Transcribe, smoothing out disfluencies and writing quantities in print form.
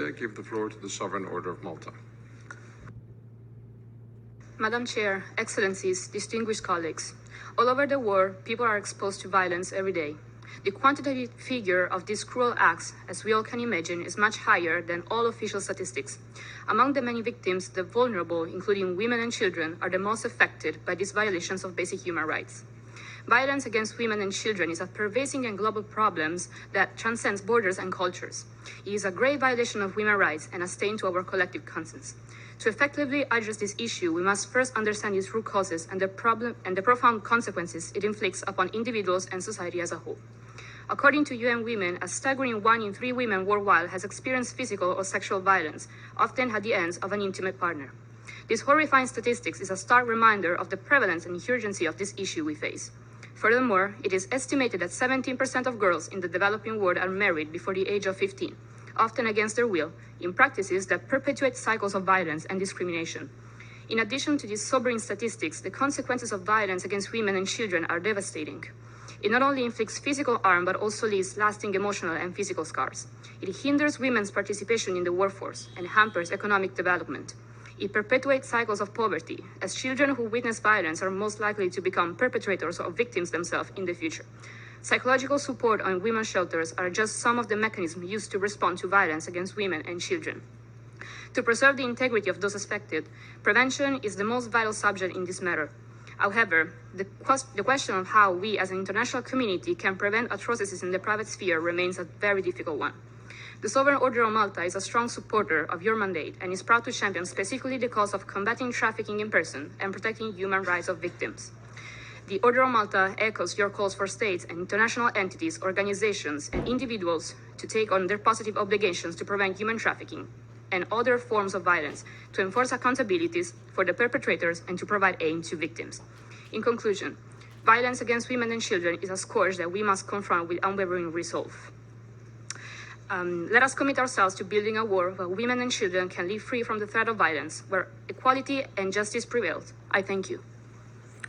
I give the floor to the Sovereign Order of Malta. Madam Chair, Excellencies, distinguished colleagues, all over the world, people are exposed to violence every day. The quantitative figure of these cruel acts, as we all can imagine, is much higher than all official statistics. Among the many victims, the vulnerable, including women and children, are the most affected by these violations of basic human rights. Violence against women and children is a pervasive and global problem that transcends borders and cultures. It is a grave violation of women's rights and a stain to our collective conscience. To effectively address this issue, we must first understand its root causes and the profound consequences it inflicts upon individuals and society as a whole. According to UN Women, a staggering 1 in 3 women worldwide has experienced physical or sexual violence, often at the hands of an intimate partner. This horrifying statistics is a stark reminder of the prevalence and urgency of this issue we face. Furthermore, it is estimated that 17% of girls in the developing world are married before the age of 15, often against their will, in practices that perpetuate cycles of violence and discrimination. In addition to these sobering statistics, the consequences of violence against women and children are devastating. It not only inflicts physical harm, but also leaves lasting emotional and physical scars. It hinders women's participation in the workforce and hampers economic development. It perpetuates cycles of poverty, as children who witness violence are most likely to become perpetrators or victims themselves in the future. Psychological support and women's shelters are just some of the mechanisms used to respond to violence against women and children. To preserve the integrity of those affected, prevention is the most vital subject in this matter. However, the question of how we as an international community can prevent atrocities in the private sphere remains a very difficult one. The Sovereign Order of Malta is a strong supporter of your mandate and is proud to champion specifically the cause of combating trafficking in person and protecting human rights of victims. The Order of Malta echoes your calls for states and international entities, organizations, and individuals to take on their positive obligations to prevent human trafficking and other forms of violence, to enforce accountabilities for the perpetrators, and to provide aid to victims. In conclusion, violence against women and children is a scourge that we must confront with unwavering resolve. Let us commit ourselves to building a world where women and children can live free from the threat of violence, where equality and justice prevail. I thank you.